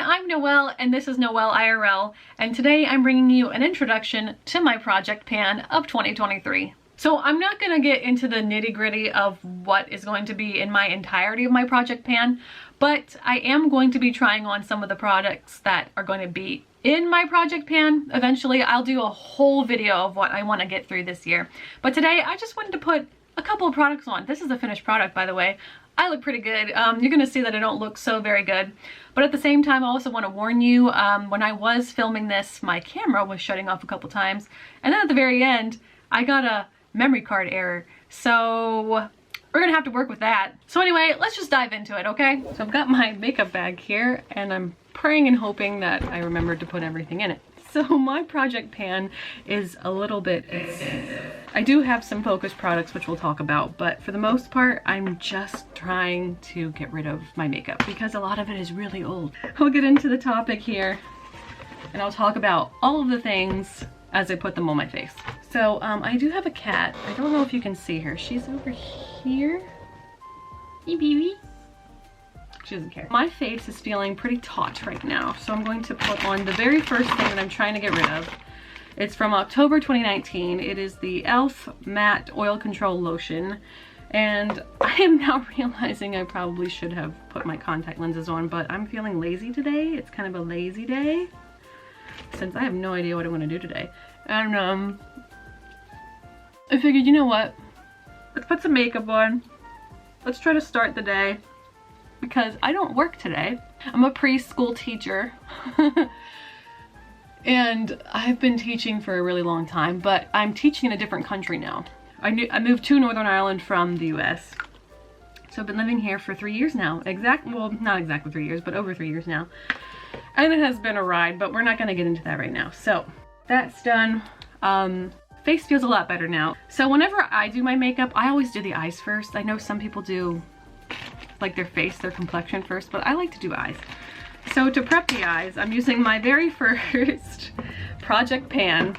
I'm Noelle and this is Noelle IRL, and today I'm bringing you an introduction to my project pan of 2023. So I'm not going to get into the nitty-gritty of what is going to be in my entirety of my project pan, but I am going to be trying on some of the products that are going to be in my project pan. Eventually I'll do a whole video of what I want to get through this year, but today I just wanted to put a couple of products on. This is a finished product, by the way. I look pretty good. You're gonna see that I don't look so very good, but at the same time I also want to warn you, when I was filming this, my camera was shutting off a couple times, and then at the very end I got a memory card error, so we're gonna have to work with that. So anyway, let's just dive into it, okay? So I've got my makeup bag here and I'm praying and hoping that I remembered to put everything in it. So my project pan is a little bit extensive. I do have some focus products which we'll talk about, but for the most part I'm just trying to get rid of my makeup because a lot of it is really old. I'll get into the topic here and I'll talk about all of the things as I put them on my face. So I do have a cat. I don't know if you can see her. She's over here. Hey baby. She doesn't care. My face is feeling pretty taut right now, so I'm going to put on the very first thing that I'm trying to get rid of. It's from October 2019. It is the e.l.f. Matte Oil Control Lotion, and I am now realizing I probably should have put my contact lenses on, but I'm feeling lazy today. It's kind of a lazy day since I have no idea what I want to do today. And I figured, you know what? Let's put some makeup on. Let's try to start the day. Because I don't work today. I'm a preschool teacher and I've been teaching for a really long time, but I'm teaching in a different country now. I moved to Northern Ireland from the US. So I've been living here for 3 years now. Well, not exactly 3 years, but over 3 years now. And it has been a ride, but we're not gonna get into that right now. So that's done. Face feels a lot better now. So whenever I do my makeup, I always do the eyes first. I know some people do like their face, their complexion first, but I like to do eyes. So to prep the eyes, I'm using my very first project pan,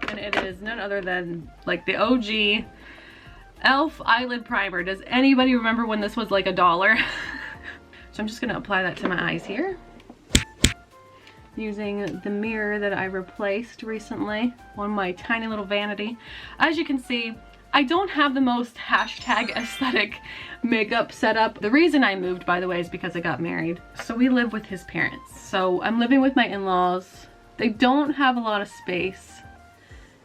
and it is none other than like the OG e.l.f. eyelid primer. Does anybody remember when this was like $1? So I'm just gonna apply that to my eyes here, using the mirror that I replaced recently on my tiny little vanity. As you can see, I don't have the most hashtag aesthetic makeup setup. The reason I moved, by the way, is because I got married. So we live with his parents. So I'm living with my in-laws. They don't have a lot of space.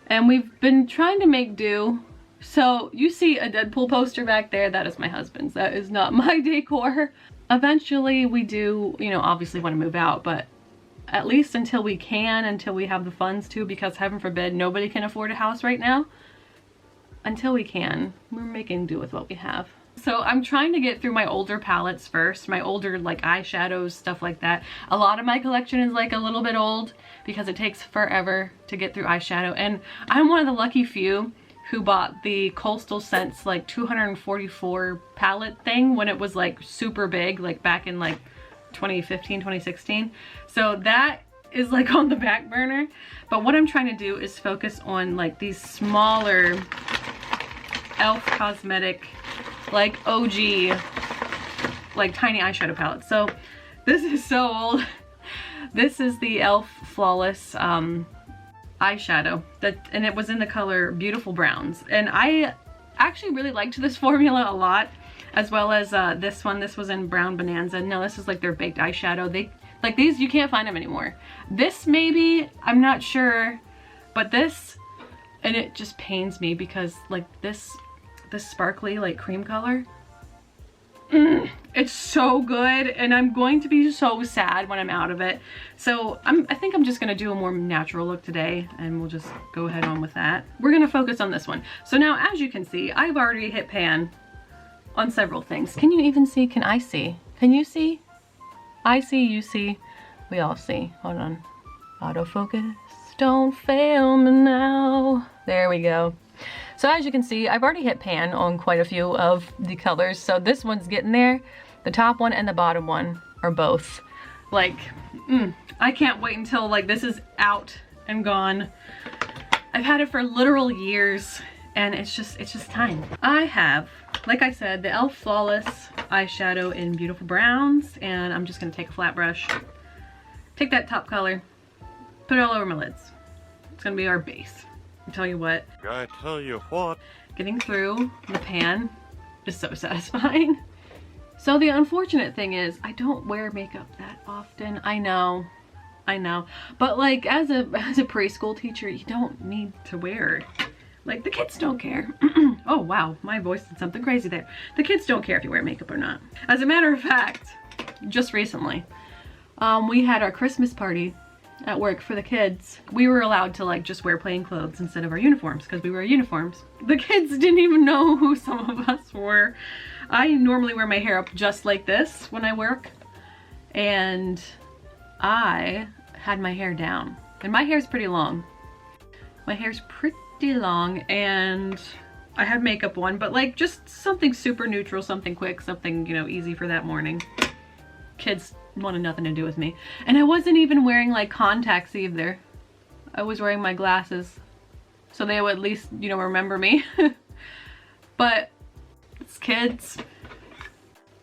And we've been trying to make do. So you see a Deadpool poster back there, that is my husband's. That is not my decor. Eventually we do, you know, obviously want to move out, but at least until we can, until we have the funds to, because heaven forbid, nobody can afford a house right now. Until we can, we're making do with what we have. So I'm trying to get through my older palettes first, my older like eyeshadows, stuff like that. A lot of my collection is like a little bit old because it takes forever to get through eyeshadow, and I'm one of the lucky few who bought the Coastal Scents like 244 palette thing when it was like super big, like back in like 2015, 2016. So that is like on the back burner, but what I'm trying to do is focus on like these smaller e.l.f. cosmetic, like OG, like tiny eyeshadow palettes. So this is so old. This is the e.l.f. Flawless eyeshadow, and it was in the color Beautiful Browns, and I actually really liked this formula a lot, as well as this one. This was in Brown Bonanza. No, this is like their baked eyeshadow. Like these, you can't find them anymore. This maybe, I'm not sure, but this, and it just pains me because like this sparkly like cream color, it's so good, and I'm going to be so sad when I'm out of it. So I think I'm just gonna do a more natural look today, and we'll just go ahead on with that. We're gonna focus on this one. So now, as you can see, I've already hit pan on several things. Can you even see? Can I see? Can you see? I see, you see, we all see. Hold on. Autofocus, don't fail me now. There we go. So as you can see, I've already hit pan on quite a few of the colors. So this one's getting there. The top one and the bottom one are both like, I can't wait until like this is out and gone. I've had it for literal years, and it's just time. I have, like I said, the e.l.f. Flawless eyeshadow in Beautiful Browns, and I'm just gonna take a flat brush take that top color, put it all over my lids. It's gonna be our base. I tell you what. I tell you what. Getting through the pan is so satisfying. So the unfortunate thing is I don't wear makeup that often. I know. But like as a preschool teacher, you don't need to wear it. Like the kids don't care. Oh wow, my voice did something crazy there. The kids don't care if you wear makeup or not. As a matter of fact, just recently, we had our Christmas party at work for the kids. We were allowed to like just wear plain clothes instead of our uniforms because we wear uniforms. The kids didn't even know who some of us were. I normally wear my hair up just like this when I work, and I had my hair down, and my hair's pretty long. My hair's pretty long, and I had makeup on, but like just something super neutral, something quick, something, you know, easy for that morning. Kids wanted nothing to do with me. And I wasn't even wearing like contacts either. I was wearing my glasses so they would at least, you know, remember me. But it's kids.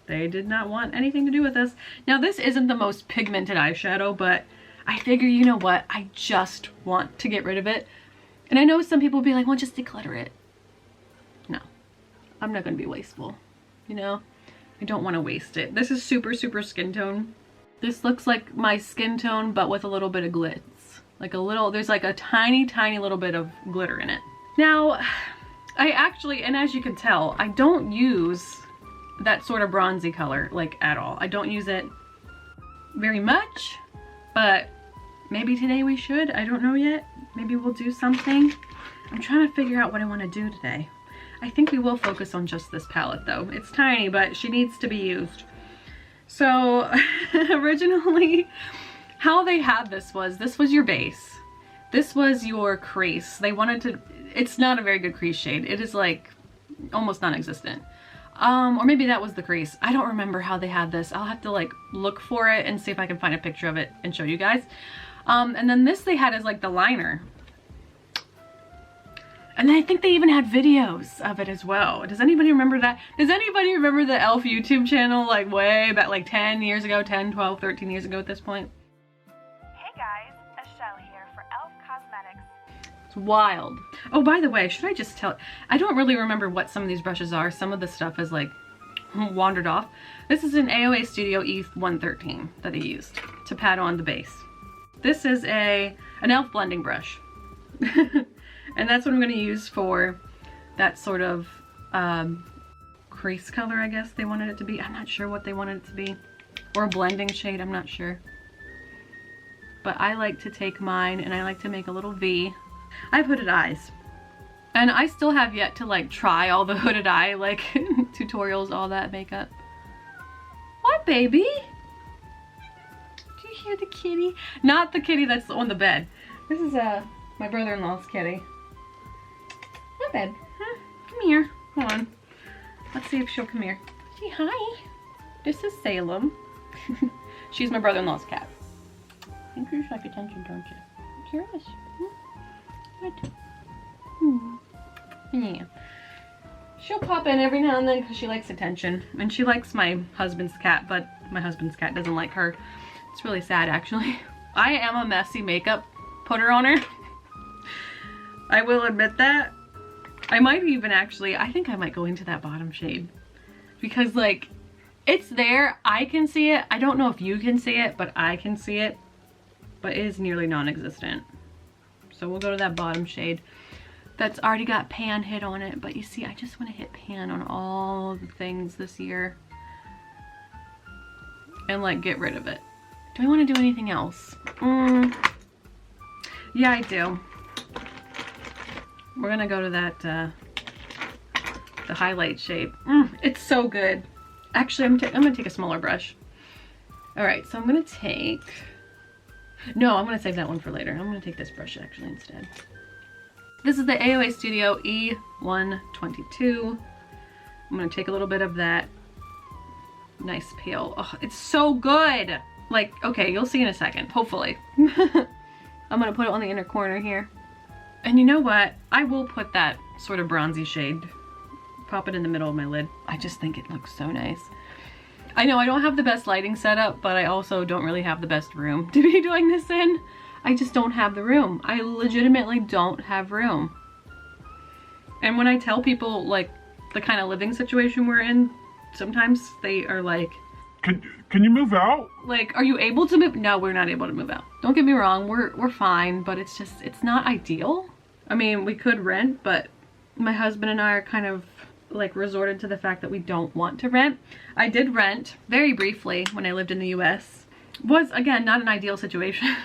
They did not want anything to do with this. Now this isn't the most pigmented eyeshadow, but I figure, you know what, I just want to get rid of it. And I know some people will be like, well, just declutter it. No, I'm not gonna be wasteful, you know? I don't want to waste it. This is super skin tone. This looks like my skin tone, but with a little bit of glitz. Like a little, there's like a tiny little bit of glitter in it. Now, I actually, and as you can tell, I don't use that sort of bronzy color, like at all. I don't use it very much, but maybe today we should. I don't know yet. Maybe we'll do something. I'm trying to figure out what I want to do today. I think we will focus on just this palette though. It's tiny, but she needs to be used. So originally how they had this was your base. This was your crease. They wanted to, it's not a very good crease shade. It is like almost non-existent. Or maybe that was the crease. I don't remember how they had this. I'll have to like look for it and see if I can find a picture of it and show you guys. And then this they had as like the liner. And I think they even had videos of it as well. Does anybody remember that? Does anybody remember the e.l.f. YouTube channel like way back, like 10 years ago, 10, 12, 13 years ago at this point? Hey guys, Michelle here for e.l.f. Cosmetics. It's wild. Oh, by the way, should I just tell, I don't really remember what some of these brushes are. Some of the stuff is like wandered off. This is an AOA Studio E113 that I used to pat on the base. This is an e.l.f. blending brush. And that's what I'm going to use for that sort of crease color, I guess they wanted it to be. I'm not sure what they wanted it to be. Or a blending shade, I'm not sure. But I like to take mine and I like to make a little V. I have hooded eyes. And I still have yet to like try all the hooded eye like tutorials, all that makeup. What, baby? Do you hear the kitty? Not the kitty that's on the bed. This is my brother-in-law's kitty. Hi, babe. Huh? Come here. Hold on. Let's see if she'll come here. Say hi. This is Salem. She's my brother-in-law's cat. I think you just like attention, don't you? Curious. What? Yeah. She'll pop in every now and then because she likes attention. And she likes my husband's cat, but my husband's cat doesn't like her. It's really sad, actually. I am a messy makeup putter on her. I will admit that. I might even actually, I think I might go into that bottom shade. Because like, it's there, I can see it. I don't know if you can see it, but I can see it. But it is nearly non-existent. So we'll go to that bottom shade. That's already got pan hit on it. But you see, I just want to hit pan on all the things this year. And like, get rid of it. Do I want to do anything else? Yeah, I do. We're gonna go to that, the highlight shade. It's so good. Actually, I'm gonna take a smaller brush. All right, so I'm gonna take, no, I'm gonna save that one for later. I'm gonna take this brush actually instead. This is the AOA Studio E122. I'm gonna take a little bit of that nice pale. Oh, it's so good. Like, okay, you'll see in a second, hopefully. I'm gonna put it on the inner corner here. And you know what? I will put that sort of bronzy shade, pop it in the middle of my lid. I just think it looks so nice. I know I don't have the best lighting setup, but I also don't really have the best room to be doing this in. I just don't have the room. I legitimately don't have room. And when I tell people like the kind of living situation we're in, sometimes they are like, Can you move out? like, are you able to move? No, we're not able to move out. Don't get me wrong, we're fine, but it's just, it's not ideal. I mean, we could rent, but my husband and I are kind of like resorted to the fact that we don't want to rent. I did rent very briefly when I lived in the US. Was, again, not an ideal situation.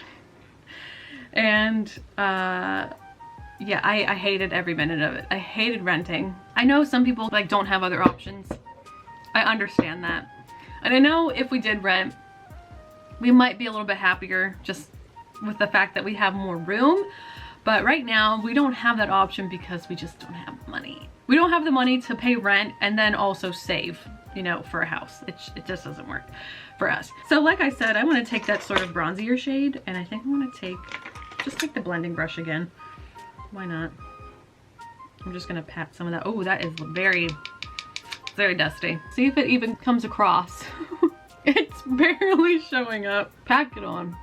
And yeah, I hated every minute of it. I hated renting. I know some people like don't have other options. I understand that. And I know if we did rent, we might be a little bit happier just with the fact that we have more room. But right now we don't have that option because we just don't have money. We don't have the money to pay rent and then also save, you know, for a house. It just doesn't work for us. So like I said, I want to take that sort of bronzier shade, and I think I'm going to just take the blending brush again. Why not? I'm just going to pat some of that. Oh, that is very, very dusty. See if it even comes across. It's barely showing up. Pack it on.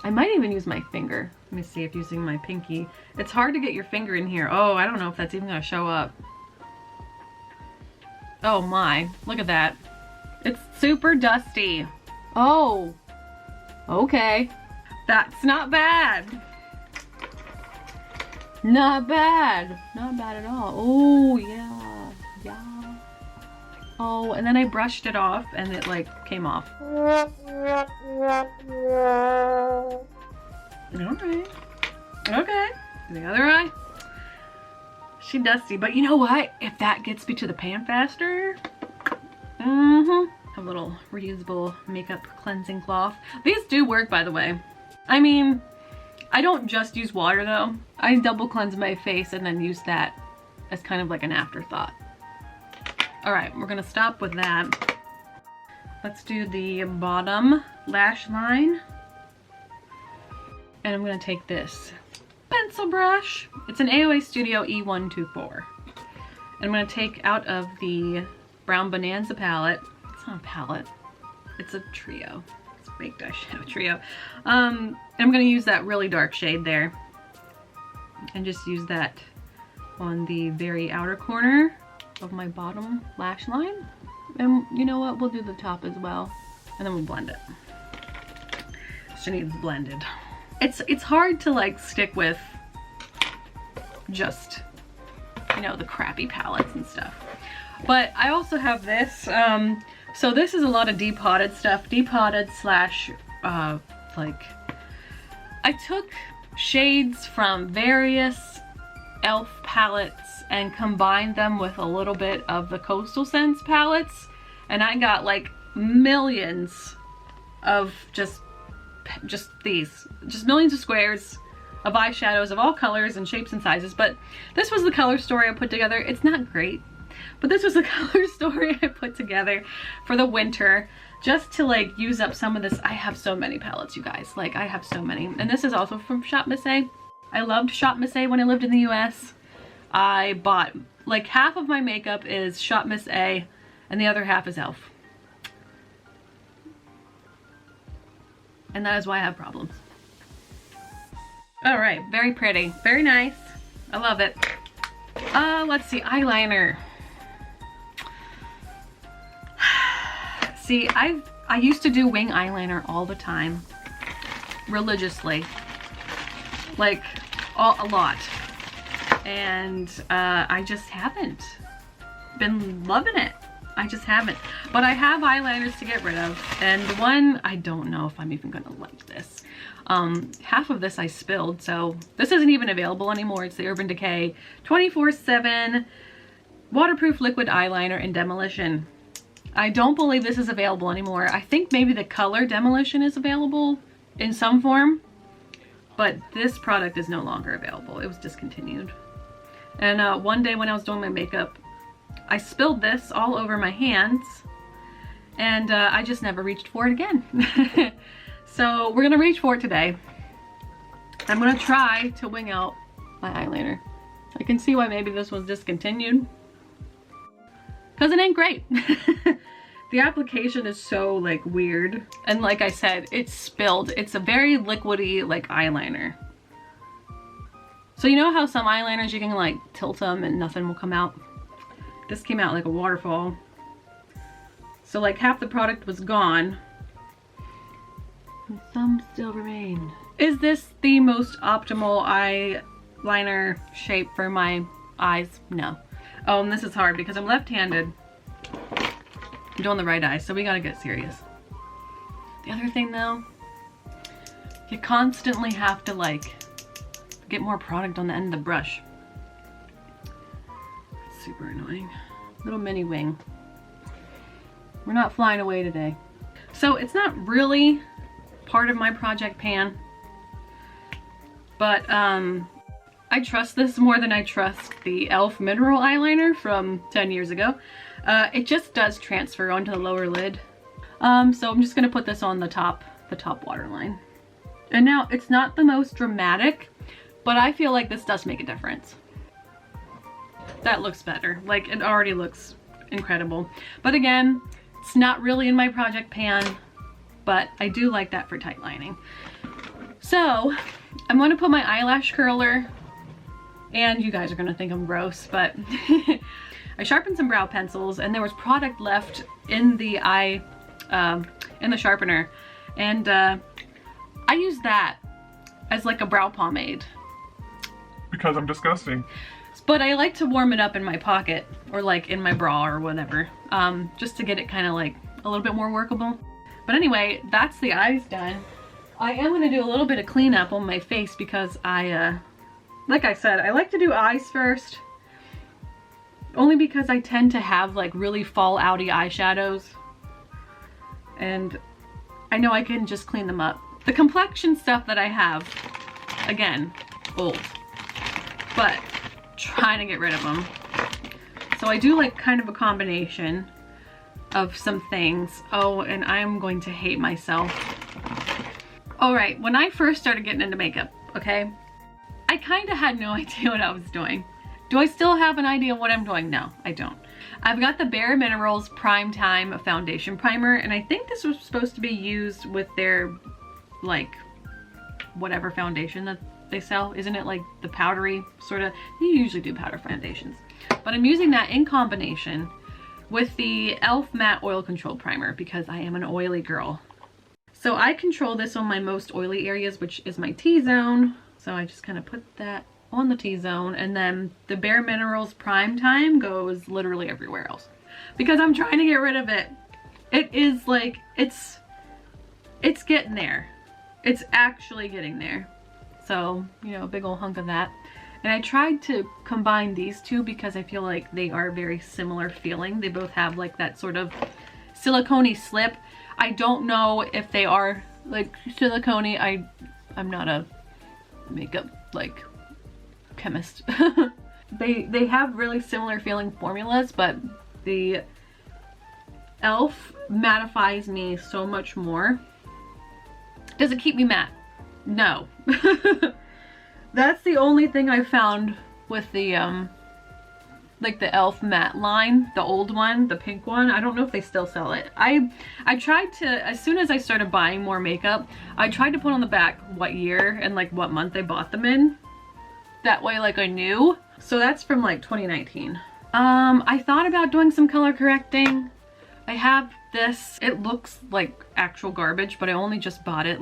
I might even use my finger. Let me see if using my pinky. It's hard to get your finger in here. Oh, I don't know if that's even gonna show up. Oh my, look at that. It's super dusty. Oh, okay. That's not bad. Not bad. Not bad at all. Oh, yeah. Yeah. Oh, and then I brushed it off and it like came off. Okay. Okay. The other eye. She dusty, but you know what? If that gets me to the pan faster, a little reusable makeup cleansing cloth. These do work, by the way. I mean, I don't just use water though. I double cleanse my face and then use that as kind of like an afterthought. All right, we're gonna stop with that. Let's do the bottom lash line. And I'm gonna take this pencil brush. It's an AOA Studio E124. And I'm gonna take out of the Brown Bonanza palette. It's not a palette, it's a trio. It's a baked eyeshadow trio. And I'm gonna use that really dark shade there. And just use that on the very outer corner of my bottom lash line. And you know what? We'll do the top as well. And then we'll blend it. She needs blended. It's hard to like stick with just, you know, the crappy palettes and stuff. But I also have this. So this is a lot of depotted stuff. Depotted slash like, I took shades from various e.l.f. palettes and combined them with a little bit of the Coastal Scents palettes, and I got like millions of just millions of squares of eyeshadows of all colors and shapes and sizes. But this was the color story I put together. It's not great, but this was the color story I put together for the winter, just to like use up some of this. I have so many palettes, you guys. Like, I have so many. And this is also from Shop Miss A. I loved Shop Miss A when I lived in the US. I bought, like, half of my makeup is Shop Miss A and the other half is e.l.f. And that is why I have problems. All right, very pretty, very nice. I love it. Let's see, eyeliner. See, I used to do wing eyeliner all the time, religiously, like a lot. And I just haven't been loving it. I just haven't. But I have eyeliners to get rid of. And the one, I don't know if I'm even gonna like this. Half of this I spilled, so this isn't even available anymore. It's the Urban Decay 24/7 waterproof liquid eyeliner in Demolition. I don't believe this is available anymore. I think maybe the color Demolition is available in some form, but this product is no longer available. It was discontinued. And one day when I was doing my makeup, I spilled this all over my hands, and I just never reached for it again. So we're gonna reach for it today. I'm gonna try to wing out my eyeliner. I can see why maybe this was discontinued, because it ain't great. The application is so like weird. And like I said, it's spilled. It's a very liquidy like eyeliner. So you know how some eyeliners you can like tilt them and nothing will come out? This came out like a waterfall. So like half the product was gone. And some still remain. Is this the most optimal eyeliner shape for my eyes? No. Oh, and this is hard because I'm left-handed. I'm doing the right eye, so we gotta get serious. The other thing though, you constantly have to like get more product on the end of the brush. It's super annoying. Little mini wing. We're not flying away today. So it's not really part of my project pan, but I trust this more than I trust the e.l.f. mineral eyeliner from 10 years ago. It just does transfer onto the lower lid. So I'm just gonna put this on the top waterline. And now it's not the most dramatic, but I feel like this does make a difference. That looks better. Like it already looks incredible. But again, it's not really in my project pan, but I do like that for tight lining. So I'm going to put my eyelash curler, and you guys are going to think I'm gross, but I sharpened some brow pencils and there was product left in the in the sharpener, and I used that as like a brow pomade. Because I'm disgusting. But I like to warm it up in my pocket or like in my bra or whatever, just to get it kind of like a little bit more workable. But anyway, that's the eyes done. I am going to do a little bit of cleanup on my face because like I said, I like to do eyes first. Only because I tend to have like really fall outy eyeshadows. And I know I can just clean them up. The complexion stuff that I have, again, old. But trying to get rid of them. So I do like kind of a combination of some things. Oh, and I'm going to hate myself. All right, when I first started getting into makeup, okay, I kind of had no idea what I was doing. Do I still have an idea of what I'm doing? No, I don't. I've got the Bare Minerals Prime Time Foundation Primer, and I think this was supposed to be used with their, like, whatever foundation that they sell. Isn't it like the powdery sort of? You usually do powder foundations. But I'm using that in combination with the e.l.f. Matte Oil Control Primer because I am an oily girl. So I control this on my most oily areas, which is my T-zone. So I just kind of put that on the T-zone, and then the Bare Minerals Prime Time goes literally everywhere else because I'm trying to get rid of it. It is like, it's getting there. It's actually getting there. So, you know, a big old hunk of that. And I tried to combine these two because I feel like they are very similar feeling. They both have like that sort of silicone-y slip. I don't know if they are like silicone-y. I'm not a makeup like chemist. They have really similar feeling formulas, but the e.l.f. mattifies me so much more. Does it keep me matte? No. That's the only thing I found with the like the e.l.f. matte line, the old one, the pink one. I don't know if they still sell it. I tried to, as soon as I started buying more makeup, I tried to put on the back what year and like what month I bought them in. That way like I knew. So that's from like 2019. I thought about doing some color correcting. I have this. It looks like actual garbage, but I only just bought it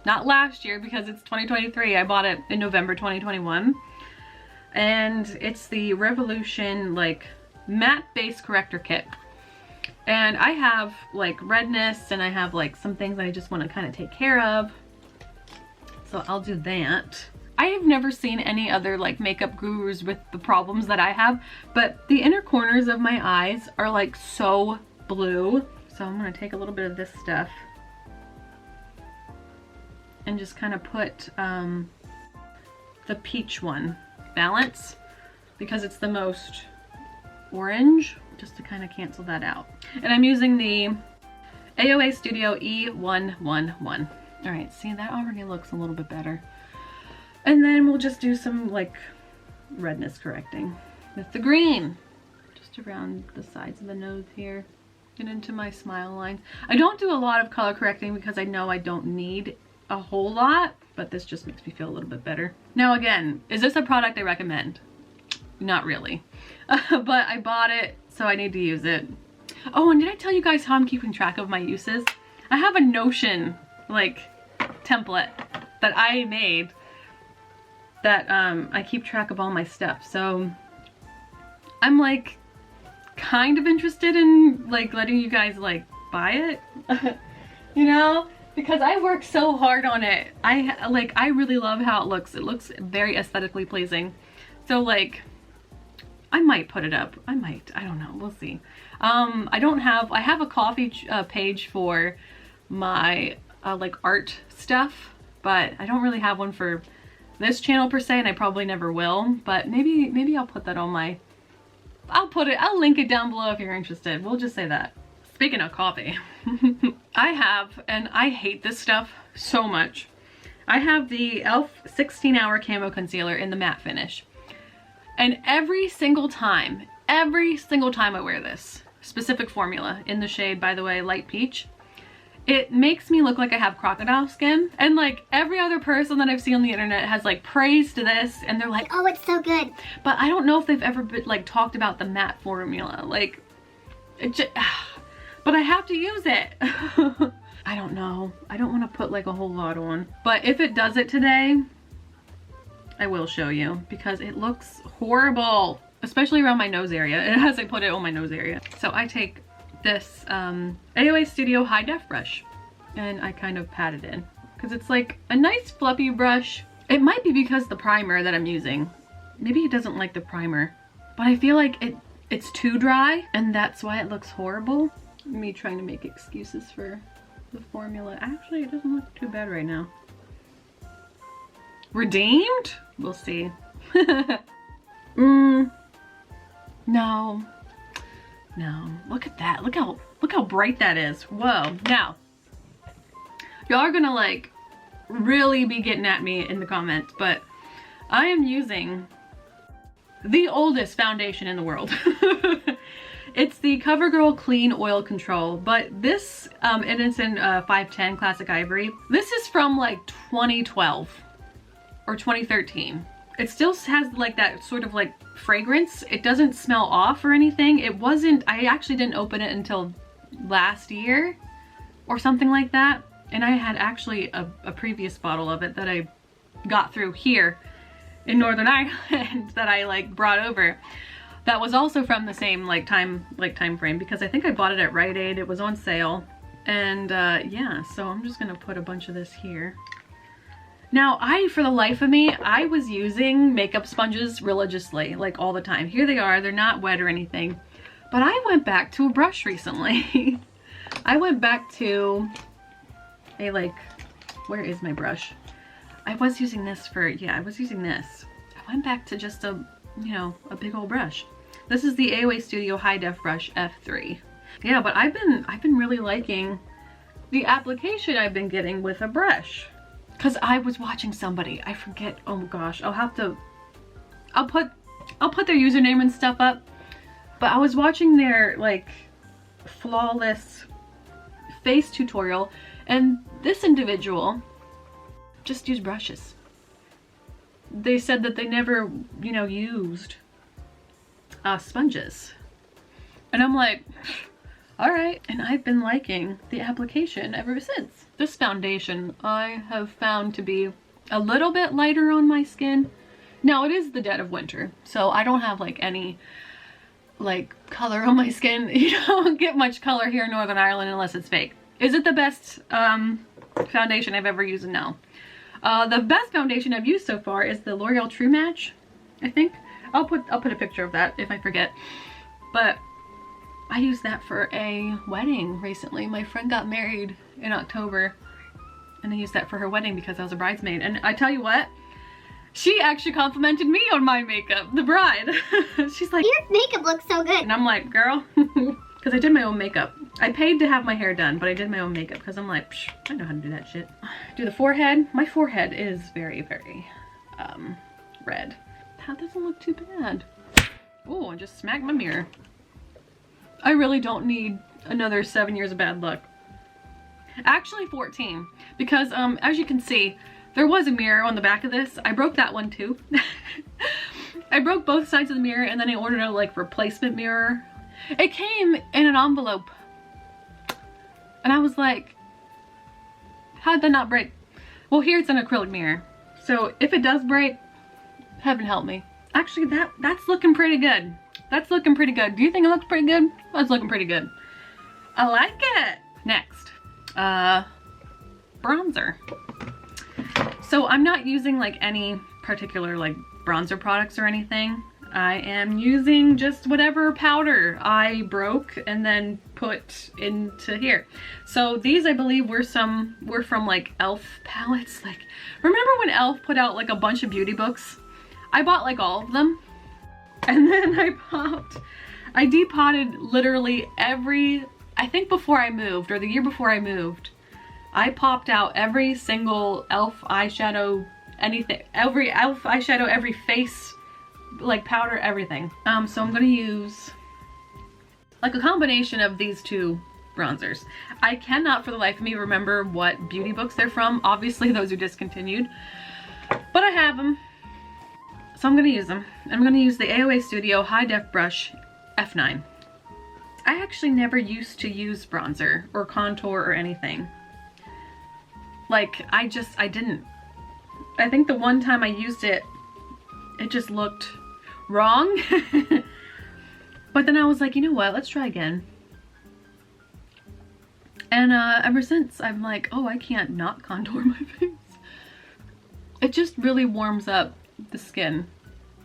not last year because it's 2023. I bought it in November 2021. And it's the Revolution like matte base corrector kit. And I have like redness and I have like some things that I just want to kind of take care of. So I'll do that. I have never seen any other like makeup gurus with the problems that I have, but the inner corners of my eyes are like so blue. So I'm gonna take a little bit of this stuff and just kind of put the peach one, Balance, because it's the most orange, just to kind of cancel that out. And I'm using the AOA Studio E111. All right, see, that already looks a little bit better. And then we'll just do some like redness correcting with the green, just around the sides of the nose here. Get into my smile line. I don't do a lot of color correcting because I know I don't need a whole lot, but this just makes me feel a little bit better. Now again, is this a product I recommend? Not really. But I bought it, so I need to use it. Oh, and did I tell you guys how I'm keeping track of my uses? I have a Notion, like, template that I made that I keep track of all my stuff. So I'm like kind of interested in like letting you guys like buy it, you know, because I work so hard on it. I really love how it looks. It looks very aesthetically pleasing. So like I might put it up. I don't know. We'll see. I have a coffee page for my like art stuff, but I don't really have one for this channel per se, and I probably never will, but maybe I'll put that on my, I'll link it down below if you're interested. We'll just say that. Speaking of coffee, I have, and I hate this stuff so much. I have the e.l.f. 16-hour camo concealer in the matte finish. And every single time I wear this specific formula in the shade, by the way, light peach, it makes me look like I have crocodile skin. And like every other person that I've seen on the internet has like praised this and they're like, oh, it's so good. But I don't know if they've ever been like talked about the matte formula. Like, it just, but I have to use it. I don't know. I don't want to put like a whole lot on. But if it does it today, I will show you because it looks horrible, especially around my nose area. It has, I put it on my nose area. So I take this AOA Studio high def brush and I kind of pat it in because it's like a nice fluffy brush. It might be because the primer that I'm using, maybe it doesn't like the primer, but I feel like it's too dry and that's why it looks horrible. Me trying to make excuses for the formula. Actually, it doesn't look too bad right now. Redeemed? We'll see. No, look at that. Look how bright that is. Whoa. Now, y'all are gonna like really be getting at me in the comments, but I am using the oldest foundation in the world. It's the CoverGirl Clean Oil Control, but this, and it's in 510 Classic Ivory. This is from like 2012 or 2013. It still has like that sort of like fragrance. It doesn't smell off or anything. It wasn't, I actually didn't open it until last year or something like that. And I had actually a previous bottle of it that I got through here in Northern Ireland that I like brought over. That was also from the same time frame because I think I bought it at Rite Aid. It was on sale. And yeah, so I'm just gonna put a bunch of this here. Now, for the life of me, I was using makeup sponges religiously, like all the time. Here they are, they're not wet or anything. But I went back to a brush recently. I went back to a where is my brush? I was using this for, yeah, I was using this. I went back to just a, you know, a big old brush. This is the AOA Studio High Def Brush F3. Yeah, but I've been really liking the application I've been getting with a brush. Cause I was watching somebody, I forget, oh my gosh, I'll put their username and stuff up, but I was watching their like flawless face tutorial and this individual just used brushes. They said that they never, you know, used sponges. And I'm like, all right. And I've been liking the application ever since. This foundation I have found to be a little bit lighter on my skin. Now it is the dead of winter, so I don't have like any like color on my skin. You don't get much color here in Northern Ireland unless it's fake. Is it the best foundation I've ever used? No. The best foundation I've used so far is the L'Oreal True Match, I think. I'll put a picture of that if I forget. But I used that for a wedding recently. My friend got married in October and I used that for her wedding because I was a bridesmaid. And I tell you what, she actually complimented me on my makeup, the bride. She's like, your makeup looks so good. And I'm like, girl, because I did my own makeup. I paid to have my hair done, but I did my own makeup because I'm like, psh, I know how to do that shit. Do the forehead. My forehead is very, very red. That doesn't look too bad. Oh, I just smacked my mirror. I really don't need another 7 years of bad luck. Actually 14, because as you can see, there was a mirror on the back of this. I broke that one too. I broke both sides of the mirror, and then I ordered a like replacement mirror. It came in an envelope. And I was like, how did that not break? Well, here it's an acrylic mirror. So if it does break, heaven help me. Actually, that's looking pretty good. That's looking pretty good. Do you think it looks pretty good? That's looking pretty good. I like it. Next, bronzer. So I'm not using like any particular like bronzer products or anything. I am using just whatever powder I broke and then put into here. So these, I believe, were from like e.l.f. palettes. Like, remember when e.l.f. put out like a bunch of beauty books? I bought like all of them, and then I depotted literally every, I think before I moved, or the year before I moved, I popped out every single e.l.f. eyeshadow, anything, every e.l.f. eyeshadow, every face like powder, everything. So I'm gonna use like a combination of these two bronzers. I cannot for the life of me remember what beauty books they're from. Obviously those are discontinued, but I have them. So I'm gonna use them. I'm gonna use the AOA Studio High Def Brush F9. I actually never used to use bronzer or contour or anything. Like, I didn't. I think the one time I used it, it just looked wrong. But then I was like, you know what, let's try again. And ever since, I'm like, oh, I can't not contour my face. It just really warms up the skin.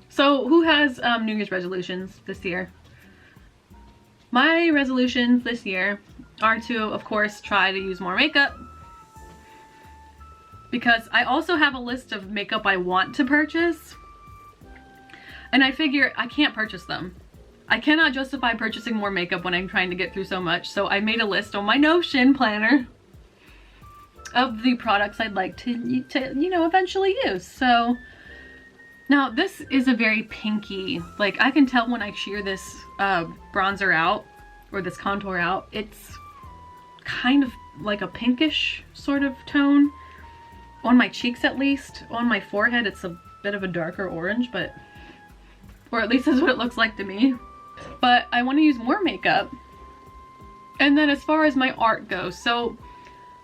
So who has New Year's resolutions this year? My resolutions this year are to, of course, try to use more makeup. Because I also have a list of makeup I want to purchase. And I figure I can't purchase them. I cannot justify purchasing more makeup when I'm trying to get through so much. So I made a list on my Notion planner of the products I'd like to you know, eventually use. So now this is a very pinky, like I can tell when I shear this bronzer out, or this contour out, it's kind of like a pinkish sort of tone. On my cheeks at least. On my forehead it's a bit of a darker orange, but, or at least that's what it looks like to me. But I want to use more makeup. And then as far as my art goes, so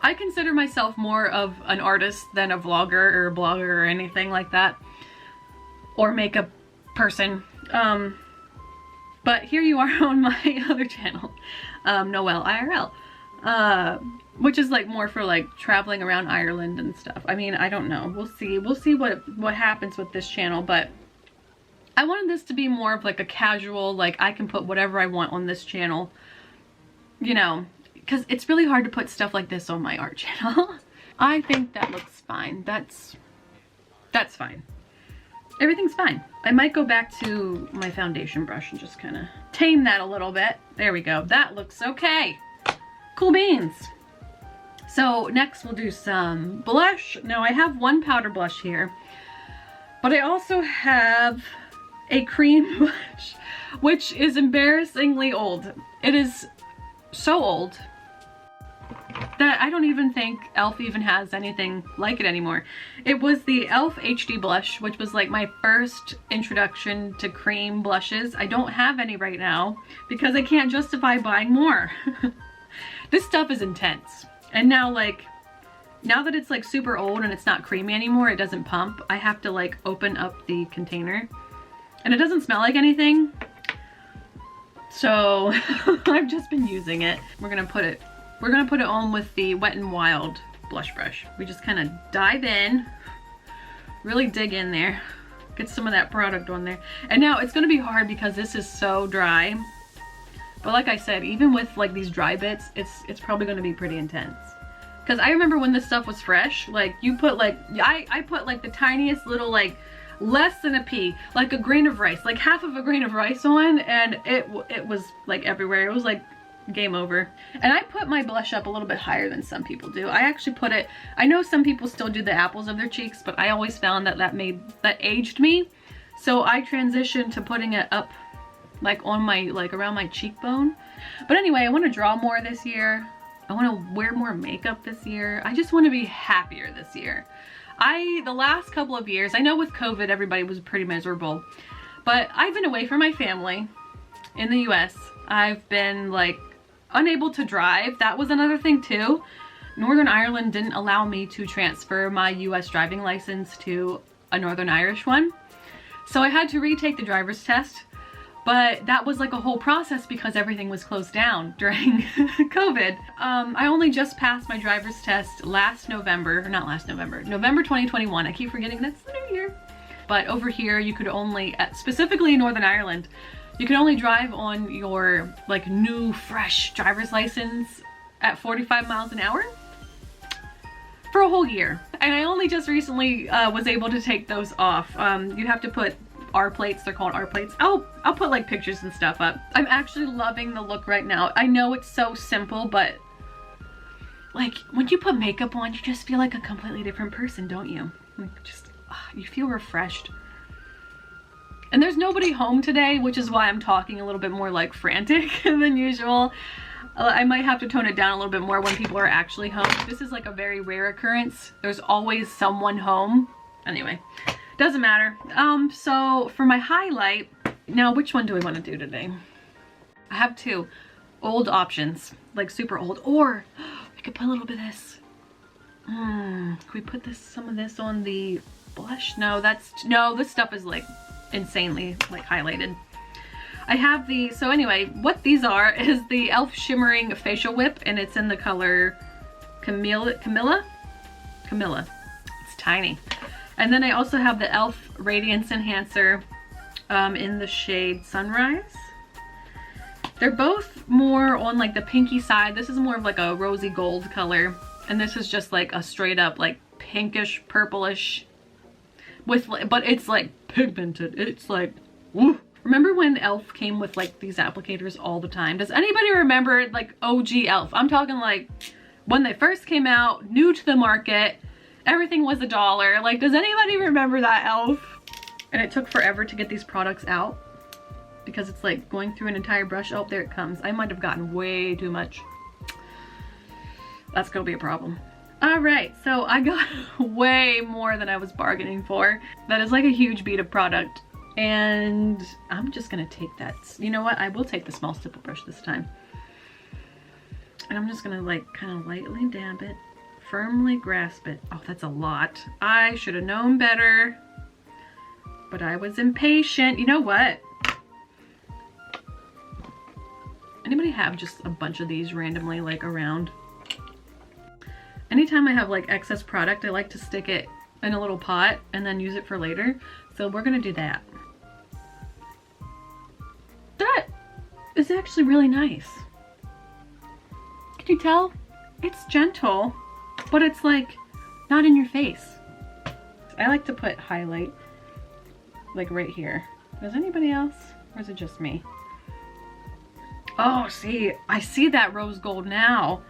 I consider myself more of an artist than a vlogger or a blogger or anything like that, or makeup person. But here you are on my other channel, Noelle IRL, which is like more for like traveling around Ireland and stuff. I mean, I don't know. We'll see what happens with this channel, but I wanted this to be more of like a casual, like I can put whatever I want on this channel, you know, because it's really hard to put stuff like this on my art channel. I think that looks fine. That's fine. Everything's fine. I might go back to my foundation brush and just kind of tame that a little bit. There we go. That looks okay. Cool beans. So next we'll do some blush. Now I have one powder blush here, but I also have a cream blush, which is embarrassingly old. It is so old that I don't even think e.l.f. even has anything like it anymore. It was the e.l.f. HD blush, which was like my first introduction to cream blushes. I don't have any right now because I can't justify buying more. This stuff is intense. And now, like, now that it's like super old and it's not creamy anymore, it doesn't pump, I have to like open up the container. And it doesn't smell like anything. So I've just been using it. We're gonna put it on with the Wet n Wild blush brush. We just kind of dive in, really dig in there, get some of that product on there. And now it's gonna be hard because this is so dry. But like I said, even with like these dry bits, it's probably gonna be pretty intense. Because I remember when this stuff was fresh, like you put like, I put like the tiniest little, like less than a pea, like a grain of rice, like half of a grain of rice on, and it was like everywhere. It was like game over. And I put my blush up a little bit higher than some people do. I actually put it, I know some people still do the apples of their cheeks, but I always found that that aged me. So I transitioned to putting it up like on my, like around my cheekbone. But anyway, I want to draw more this year. I want to wear more makeup this year. I just want to be happier this year. The last couple of years, I know with COVID everybody was pretty miserable, but I've been away from my family in the US. I've been like unable to drive. That was another thing too. Northern Ireland didn't allow me to transfer my US driving license to a Northern Irish one. So I had to retake the driver's test, but that was like a whole process because everything was closed down during COVID. I only just passed my driver's test November 2021. I keep forgetting that's the new year. But over here, you could only, specifically in Northern Ireland, you could only drive on your like new fresh driver's license at 45 miles an hour for a whole year. And I only just recently was able to take those off. You have to put R plates, they're called R plates. I'll put like pictures and stuff up. I'm actually loving the look right now. I know it's so simple, but like when you put makeup on, you just feel like a completely different person, don't you? Like just, you feel refreshed. And there's nobody home today, which is why I'm talking a little bit more like frantic than usual. I might have to tone it down a little bit more when people are actually home. This is like a very rare occurrence. There's always someone home. Anyway, doesn't matter. So for my highlight, now which one do we want to do today? I have two old options, like super old, or we could put a little bit of this. Can we put some of this on the blush? No, this stuff is like insanely like highlighted. I have so anyway, what these are is the e.l.f. Shimmering Facial Whip, and it's in the color Camilla. It's tiny. And then I also have the e.l.f. Radiance Enhancer in the shade Sunrise. They're both more on like the pinky side. This is more of like a rosy gold color, and this is just like a straight up like pinkish purplish but it's like pigmented. It's like, woo. Remember when e.l.f. came with like these applicators all the time? Does anybody remember like OG e.l.f.? I'm talking like when they first came out, new to the market, everything was $1. Like, does anybody remember that e.l.f.? And it took forever to get these products out because it's like going through an entire brush. Oh, there it comes. I might have gotten way too much. That's gonna be a problem. All right, so I got way more than I was bargaining for. That is like a huge bead of product. And I'm just gonna take that. You know what? I will take the small stipple brush this time. And I'm just gonna like kind of lightly dab it, firmly grasp it. Oh, that's a lot. I should have known better, but I was impatient. You know what? Anybody have just a bunch of these randomly like around? Anytime I have like excess product, I like to stick it in a little pot and then use it for later. So we're gonna do that. That is actually really nice. Can you tell? It's gentle, but it's like not in your face. I like to put highlight like right here. Does anybody else? Or is it just me? Oh, see, I see that rose gold now.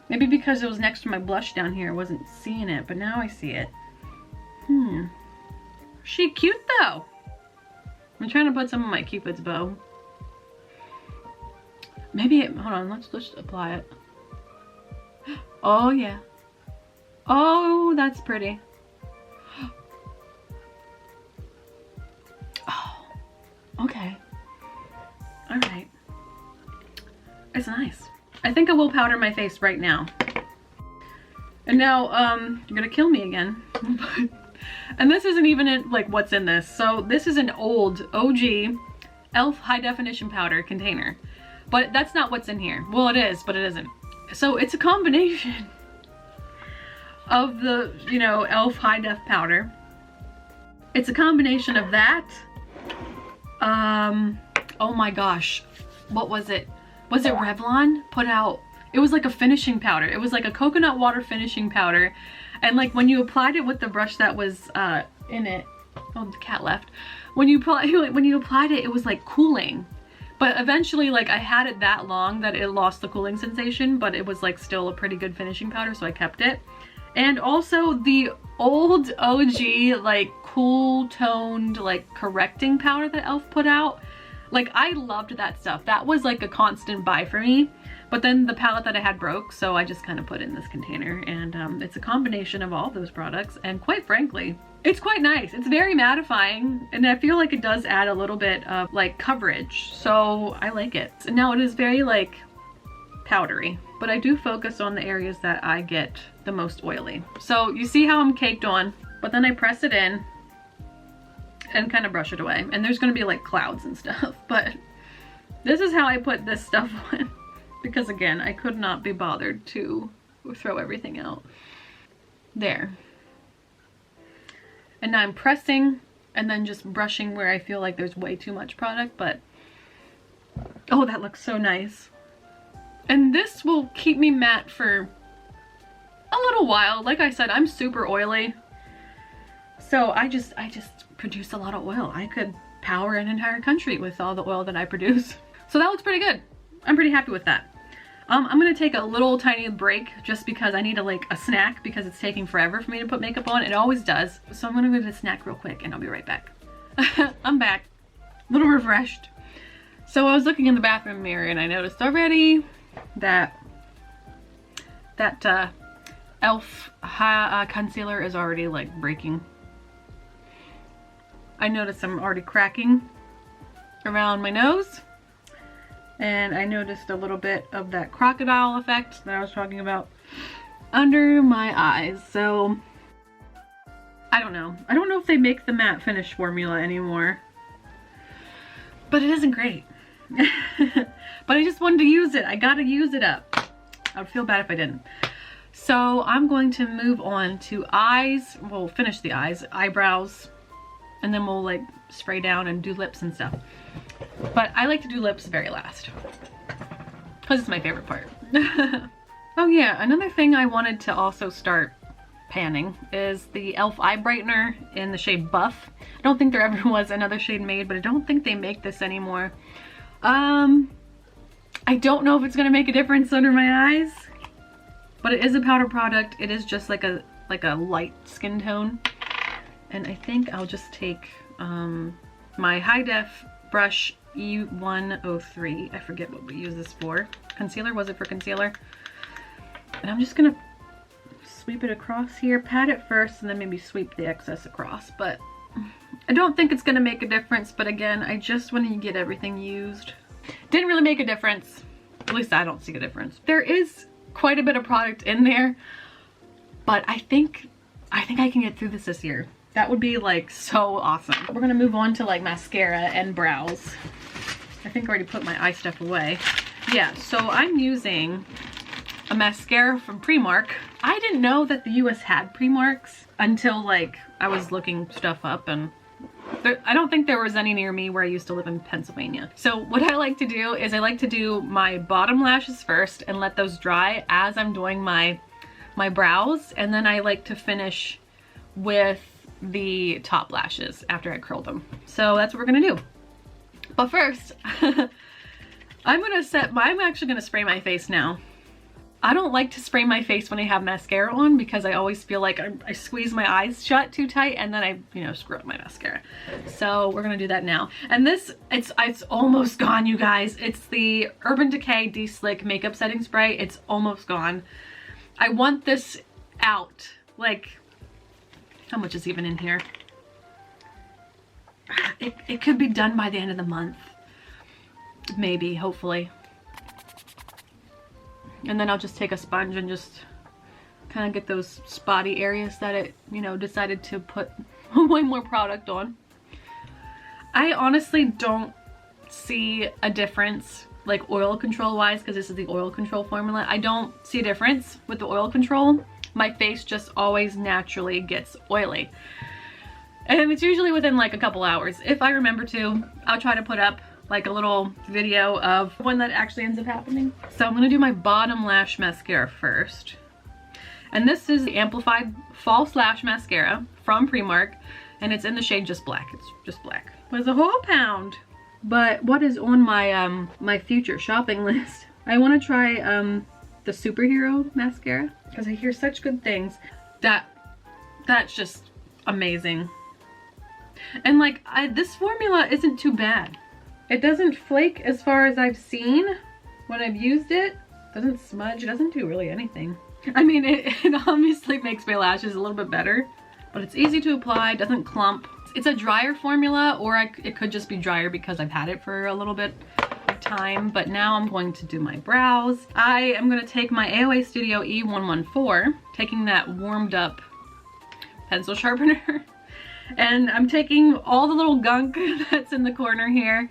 Maybe because it was next to my blush down here, I wasn't seeing it, but now I see it. She cute though. I'm trying to put some of my Cupid's bow. Maybe hold on, let's just apply it. Oh yeah. Oh, that's pretty. Oh, okay. All right. It's nice. I think I will powder my face right now. And now, you're gonna kill me again. And this isn't even like what's in this. So this is an old OG e.l.f. high definition powder container. But that's not what's in here. Well, it is, but it isn't. So it's a combination of the, you know, e.l.f. high def powder. It's a combination of that. Oh my gosh. What was it? Was it Revlon put out? It was like a finishing powder. It was like a coconut water finishing powder. And like when you applied it with the brush that was in it, oh, the cat left. When you applied it, it was like cooling. But eventually, like I had it that long that it lost the cooling sensation, but it was like still a pretty good finishing powder, so I kept it. And also the old OG like cool toned like correcting powder that e.l.f. put out. Like, I loved that stuff. That was like a constant buy for me. But then the palette that I had broke, so I just kind of put it in this container. And it's a combination of all those products. And quite frankly, it's quite nice. It's very mattifying. And I feel like it does add a little bit of like coverage. So I like it. And now it is very like powdery. But I do focus on the areas that I get the most oily. So you see how I'm caked on. But then I press it in and kind of brush it away. And there's going to be like clouds and stuff. But this is how I put this stuff on. Because again, I could not be bothered to throw everything out. There. And now I'm pressing and then just brushing where I feel like there's way too much product, but oh, that looks so nice. And this will keep me matte for a little while. Like I said, I'm super oily. So I just produce a lot of oil. I could power an entire country with all the oil that I produce. So that looks pretty good. I'm pretty happy with that. I'm gonna take a little tiny break just because I need a snack because it's taking forever for me to put makeup on. It always does. So I'm gonna go get a snack real quick and I'll be right back. I'm back, a little refreshed. So I was looking in the bathroom mirror and I noticed already that e.l.f. concealer is already like breaking. I noticed I'm already cracking around my nose. And I noticed a little bit of that crocodile effect that I was talking about under my eyes. So I don't know. I don't know if they make the matte finish formula anymore. But it isn't great. But I just wanted to use it. I gotta use it up. I would feel bad if I didn't. So I'm going to move on to eyes. We'll finish the eyes, eyebrows, and then we'll like spray down and do lips and stuff. But I like to do lips very last because it's my favorite part. Oh yeah, another thing I wanted to also start panning is the e.l.f. eye brightener in the shade Buff. I don't think there ever was another shade made, but I don't think they make this anymore. I don't know if it's gonna make a difference under my eyes, but it is a powder product. It is just like a light skin tone. And I think I'll just take my high def brush E103. I forget what we use this for. Concealer, was it for concealer? And I'm just gonna sweep it across here, pat it first, and then maybe sweep the excess across. But I don't think it's gonna make a difference, but again, I just want to get everything used. Didn't really make a difference. At least I don't see a difference. There is quite a bit of product in there, but I think I can get through this year. That would be like so awesome. We're gonna move on to like mascara and brows. I think I already put my eye stuff away. Yeah, so I'm using a mascara from Primark. I didn't know that the US had Primarks until like I was looking stuff up, and I don't think there was any near me where I used to live in Pennsylvania. So what I like to do is I like to do my bottom lashes first and let those dry as I'm doing my brows, and then I like to finish with the top lashes after I curl them. So that's what we're gonna do. But first, I'm actually gonna spray my face now. I don't like to spray my face when I have mascara on because I always feel like I squeeze my eyes shut too tight and then I, screw up my mascara. So we're gonna do that now. And this, it's almost gone, you guys. It's the Urban Decay De-Slick Makeup Setting Spray. It's almost gone. I want this out. Like, how much is even in here? It could be done by the end of the month. Maybe, hopefully. And then I'll just take a sponge and just kind of get those spotty areas that it, decided to put way more product on. I honestly don't see a difference, like oil control wise, because this is the oil control formula. I don't see a difference with the oil control. My face just always naturally gets oily. And it's usually within like a couple hours. If I remember to, I'll try to put up like a little video of when that actually ends up happening. So I'm gonna do my bottom lash mascara first. And this is the Amplified False Lash Mascara from Primark. And it's in the shade Just Black. It's just black. There's a whole pound. But what is on my my future shopping list? I wanna try the Superhero mascara because I hear such good things. That's just amazing. And like, this formula isn't too bad. It doesn't flake as far as I've seen when I've used it. It doesn't smudge, it doesn't do really anything. I mean, it obviously makes my lashes a little bit better, but it's easy to apply, doesn't clump. It's a drier formula, or it could just be drier because I've had it for a little bit of time, but now I'm going to do my brows. I am going to take my AOA Studio E114, taking that warmed up pencil sharpener, and I'm taking all the little gunk that's in the corner here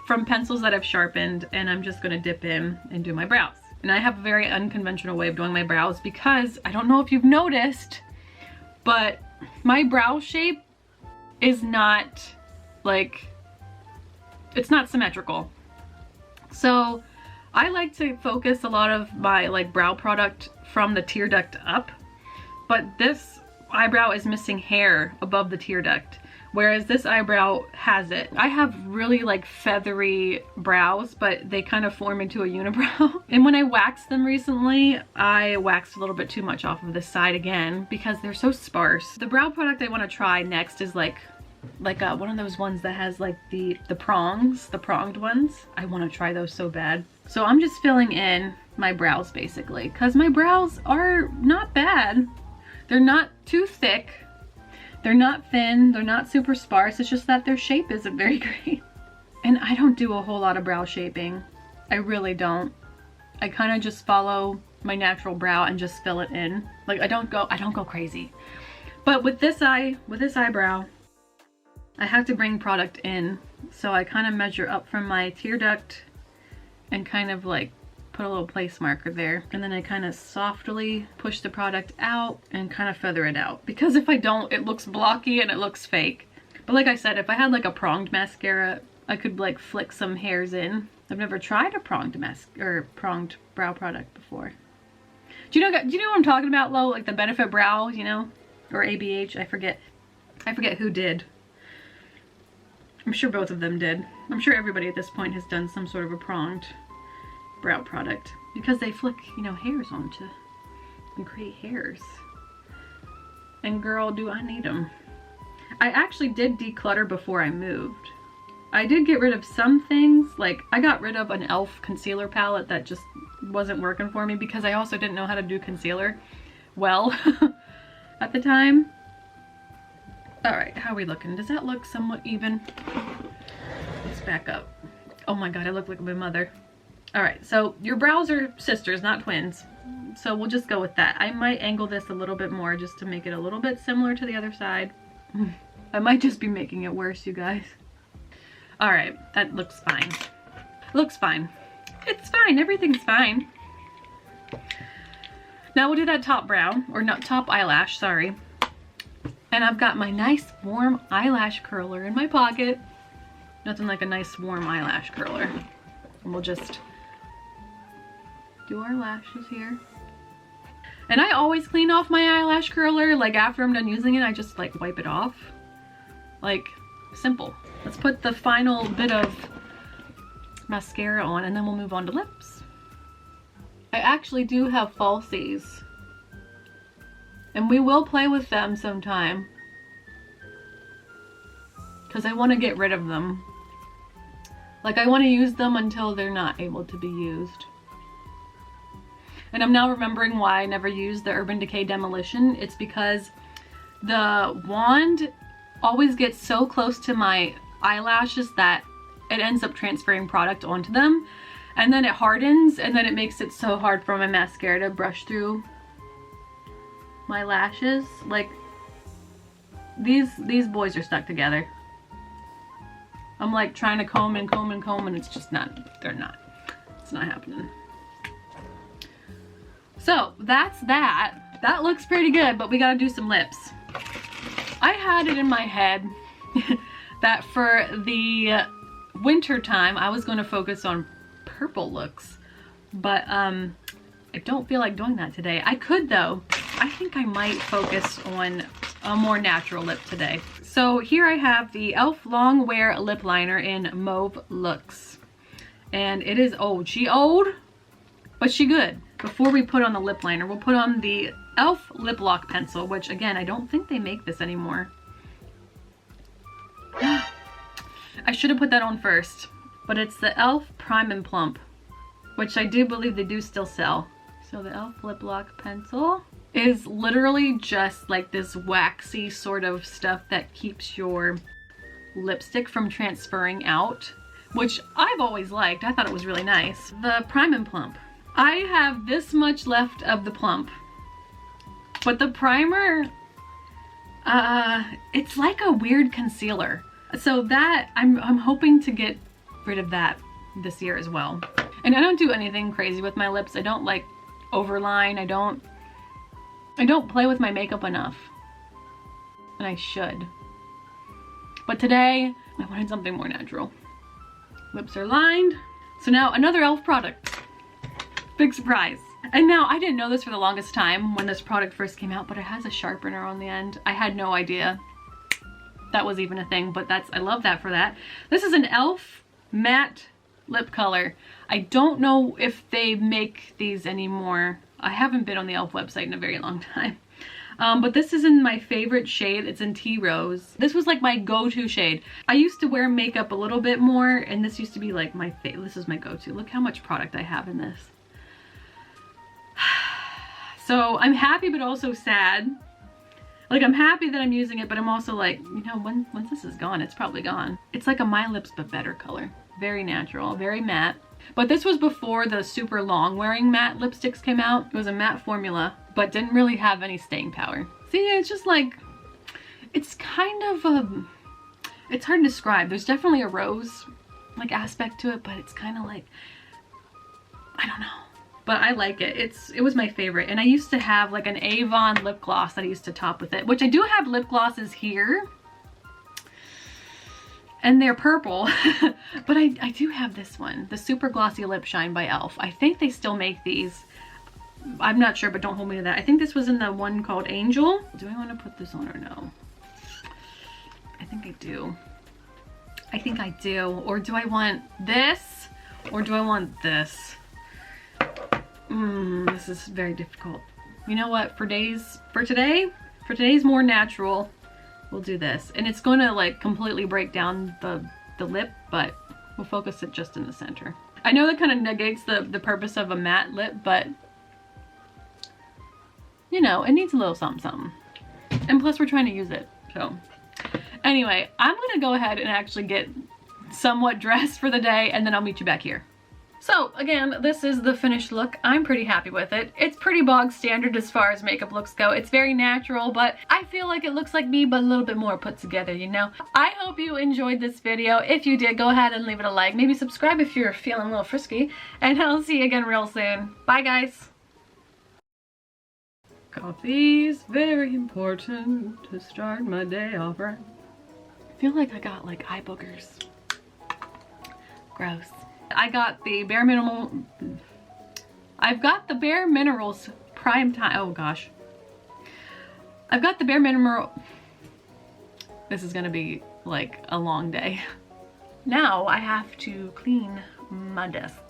from pencils that I've sharpened, and I'm just going to dip in and do my brows. And I have a very unconventional way of doing my brows because I don't know if you've noticed, but my brow shape is not like, it's not symmetrical. So I like to focus a lot of my like brow product from the tear duct up, but this eyebrow is missing hair above the tear duct, whereas this eyebrow has it. I have really like feathery brows, but they kind of form into a unibrow. And when I waxed them recently, I waxed a little bit too much off of this side again because they're so sparse. The brow product I want to try next is like one of those ones that has like the prongs, the pronged ones. I want to try those so bad. So I'm just filling in my brows basically, because my brows are not bad. They're not too thick. They're not thin, they're not super sparse, it's just that their shape isn't very great. And I don't do a whole lot of brow shaping. I really don't. I kind of just follow my natural brow and just fill it in. Like I don't go crazy. But with this eyebrow, I have to bring product in. So I kind of measure up from my tear duct and kind of like put a little place marker there, and then I kind of softly push the product out and kind of feather it out, because if I don't, it looks blocky and it looks fake. But like I said, if I had like a pronged mascara, I could like flick some hairs in. I've never tried a pronged brow product before. Do you know what I'm talking about, Lo? Like the Benefit Brow, you know, or ABH, I forget who did. I'm sure both of them did. I'm sure everybody at this point has done some sort of a pronged brow product, because they flick, you know, hairs onto and create hairs. And girl, do I need them. I actually did declutter before I moved. I did get rid of some things, like I got rid of an e.l.f. concealer palette that just wasn't working for me, because I also didn't know how to do concealer well at the time. Alright, how are we looking? Does that look somewhat even? Let's back up. Oh my god, I look like my mother. Alright, so your brows are sisters, not twins. So we'll just go with that. I might angle this a little bit more just to make it a little bit similar to the other side. I might just be making it worse, you guys. Alright, that looks fine. Looks fine. It's fine, everything's fine. Now we'll do that top brow, or not top eyelash, sorry. And I've got my nice warm eyelash curler in my pocket. Nothing like a nice warm eyelash curler. And we'll just do our lashes here. And I always clean off my eyelash curler, like after I'm done using it, I just like wipe it off. Like, simple. Let's put the final bit of mascara on and then we'll move on to lips. I actually do have falsies. And we will play with them sometime, because I want to get rid of them. Like I want to use them until they're not able to be used. And I'm now remembering why I never used the Urban Decay Demolition. It's because the wand always gets so close to my eyelashes that it ends up transferring product onto them. And then it hardens, and then it makes it so hard for my mascara to brush through my lashes. Like, these boys are stuck together. I'm like trying to comb and comb and comb, and it's just not, it's not happening. So that's that. That looks pretty good, but we gotta do some lips. I had it in my head that for the winter time, I was gonna focus on purple looks, but I don't feel like doing that today. I could though. I think I might focus on a more natural lip today. So here I have the e.l.f. Long Wear Lip Liner in Mauve Looks. And it is old. She old, but she good. Before we put on the lip liner, we'll put on the e.l.f. Lip Lock Pencil, which again, I don't think they make this anymore. I should have put that on first. but it's the e.l.f. Prime and Plump, which I do believe they do still sell. So the e.l.f. Lip Lock Pencil is literally just like this waxy sort of stuff that keeps your lipstick from transferring out, which I've always liked. I thought it was really nice. The Prime and Plump. I have this much left of the Plump, but the primer, it's like a weird concealer. So that, I'm hoping to get rid of that this year as well. And I don't do anything crazy with my lips. I don't like overline. I don't play with my makeup enough. And I should. But today, I wanted something more natural. Lips are lined. So now another e.l.f. product. Big surprise. And now, I didn't know this for the longest time when this product first came out, but it has a sharpener on the end. I had no idea that was even a thing, but I love that for that. This is an e.l.f. matte lip color. I don't know if they make these anymore. I haven't been on the e.l.f. website in a very long time. But this is in my favorite shade. It's in Tea Rose. This was like my go-to shade. I used to wear makeup a little bit more, and this used to be like my favorite. This is my go-to. Look how much product I have in this. So I'm happy, but also sad. Like, I'm happy that I'm using it, but I'm also like, you know, once this is gone, it's probably gone. It's like a My Lips but better color. Very natural, very matte. But this was before the super long wearing matte lipsticks came out. It was a matte formula, but didn't really have any staying power. See, it's just like, it's kind of it's hard to describe. There's definitely a rose like aspect to it, but it's kind of like, I don't know. But I like it. It was my favorite. And I used to have like an Avon lip gloss that I used to top with it, which I do have lip glosses here. And they're purple. But I do have this one, the Super Glossy Lip Shine by e.l.f. I think they still make these. I'm not sure, but don't hold me to that. I think this was in the one called Angel. Do I want to put this on or no? I think I do. I think I do. Or do I want this? Or do I want this? This is very difficult. You know what? For today's more natural, we'll do this. And it's going to like completely break down the lip, but we'll focus it just in the center. I know that kind of negates the purpose of a matte lip, but you know, it needs a little something something. And plus we're trying to use it. So anyway, I'm gonna go ahead and actually get somewhat dressed for the day, and then I'll meet you back here. So again, this is the finished look. I'm pretty happy with it. It's pretty bog standard as far as makeup looks go. It's very natural, but I feel like it looks like me, but a little bit more put together, you know? I hope you enjoyed this video. If you did, go ahead and leave it a like. Maybe subscribe if you're feeling a little frisky. And I'll see you again real soon. Bye, guys. Coffee's very important to start my day off right. I feel like I got like eye boogers. Gross. I got the Bare Minimal. I've got the Bare Minerals Prime Time. Oh gosh. I've got the Bare Mineral. This is gonna be like a long day. Now I have to clean my desk.